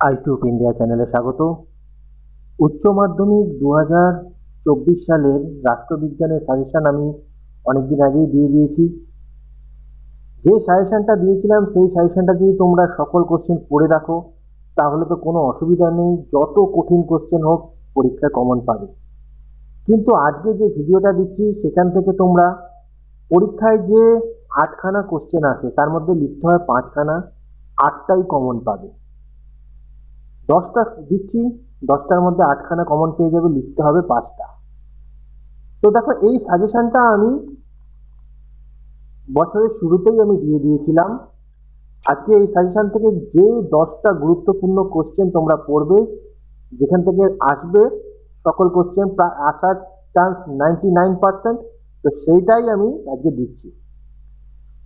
আইটিউব India চ্যানেলে স্বাগত। উচ্চ মাধ্যমিক 2024 সালের রাষ্ট্রবিজ্ঞানের সাজেশন আমি অনেকদিন আগেই দিয়ে দিয়েছি। যে সাজেশনটা দিয়েছিলাম সেই সাজেশনটা যদি তোমরা সকল কোশ্চেন পড়ে রাখো তাহলে তো কোনো অসুবিধা নেই, যত কঠিন কোশ্চেন হোক পরীক্ষায় কমন পাবে। কিন্তু আজকে যে ভিডিওটা দিচ্ছি সেখান থেকে তোমরা পরীক্ষায় যে 8খানা কোশ্চেন আসে তার মধ্যে লিখতে হয় 5খানা, 8টাই কমন পাবে। 10টা দিচ্ছি, 10টার মধ্যে 8খানা কমন পেয়ে যাবে, লিখতে হবে 5টা। তো দেখো, এই সাজেশনটা আমি বছরের শুরুতেই আমি দিয়ে দিয়েছিলাম। আজকে এই সাজেশন থেকে যে 10টা গুরুত্বপূর্ণ কোশ্চেন তোমরা পড়বে, যেখান থেকে আসবে সকল কোশ্চেন প্রায় আসার চান্স 99%, তো সেইটাই আমি আজকে দিচ্ছি।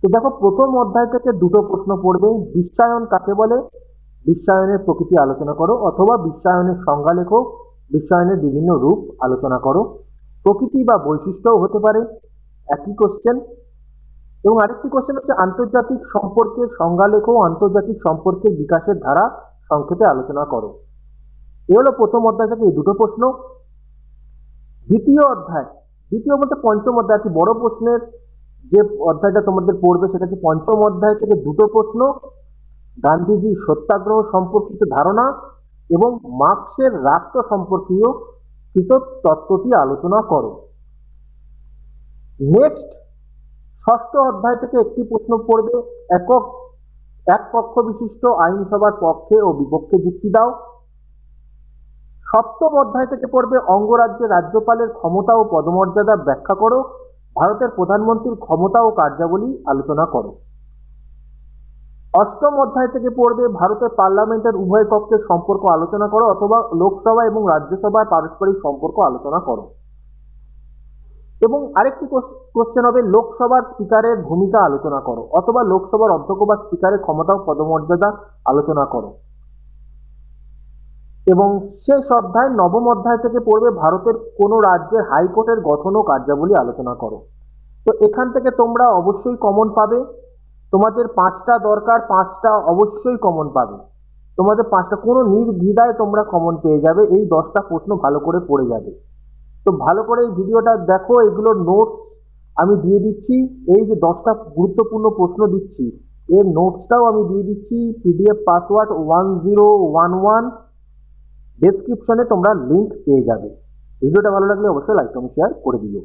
তো দেখো, প্রথম অধ্যায় থেকে দুটো প্রশ্ন পড়বে। বিশ্বায়ন কাকে বলে, বিশ্বায়নের প্রকৃতি আলোচনা করো, অথবা বিশ্বায়নের সংজ্ঞা লেখো, বিশ্বায়নের বিভিন্ন রূপ আলোচনা করো। প্রকৃতি বা বৈশিষ্ট্যও হতে পারে, একই কোশ্চেন। এবং আরেকটি কোশ্চেন হচ্ছে আন্তর্জাতিক সম্পর্কের সংজ্ঞা লেখো, আন্তর্জাতিক সম্পর্কের বিকাশের ধারা সংক্ষেপে আলোচনা করো। এ হলো প্রথম অধ্যায় থেকে এই দুটো প্রশ্ন। দ্বিতীয় অধ্যায়, দ্বিতীয় বলতে পঞ্চম অধ্যায়, কি বড় প্রশ্নের যে অধ্যায়টা তোমাদের পড়বে সেটা হচ্ছে পঞ্চম অধ্যায় থেকে দুটো প্রশ্ন। গান্ধীজি সত্যাগ্রহ সম্পর্কিত ধারণা এবং মার্ক্সের রাষ্ট্র সম্পর্কীয় তত্ত্বটি আলোচনা করো। নেক্সট, ষষ্ঠ অধ্যায় থেকে একটি প্রশ্ন পড়বে, এক পক্ষ বিশিষ্ট আইনসভার পক্ষে ও বিপক্ষে যুক্তি দাও। সপ্তম অধ্যায় থেকে পড়বে অঙ্গরাজ্যের রাজ্যপালের ক্ষমতা ও পদমর্যাদা ব্যাখ্যা করো। ভারতের প্রধানমন্ত্রীর ক্ষমতা ও কার্যাবলী আলোচনা করো। অষ্টম অধ্যায় থেকে পড়বে ভারতের পার্লামেন্টের উভয় কক্ষের সম্পর্ক আলোচনা করো, অথবা লোকসভা এবং রাজ্যসভার পারস্পরিক সম্পর্ক আলোচনা করো। এবং আরেকটি কোশ্চেন হবে লোকসভার স্পিকারের ভূমিকা আলোচনা করো, অথবা লোকসভার অধ্যক্ষ বা স্পিকারের ক্ষমতা ও পদমর্যাদা আলোচনা করো। এবং শেষ অধ্যায়, নবম অধ্যায় থেকে পড়বে ভারতের কোন রাজ্যের হাইকোর্টের গঠন ও কার্যাবলী আলোচনা করো। তো এখান থেকে তোমরা অবশ্যই কমন পাবে। তোমাদের 5টা দরকার, 5টা অবশ্যই কমন পাবে। তোমাদের 5টা কোনো নির্দ্বিধায় তোমরা কমন পেয়ে যাবে। এই 10টা প্রশ্ন ভালো করে পড়ে যাবে। তো ভালো করে এই ভিডিওটা দেখো, এগুলোর নোটস আমি দিয়ে দিচ্ছি। এই যে 10টা গুরুত্বপূর্ণ প্রশ্ন দিচ্ছি এর নোটসটাও আমি দিয়ে দিচ্ছি। PDF পাসওয়ার্ড 1011, ডেসক্রিপশনে তোমরা লিংক পেয়ে যাবে। ভিডিওটা ভালো লাগলে অবশ্যই লাইক এবং শেয়ার করে দিও।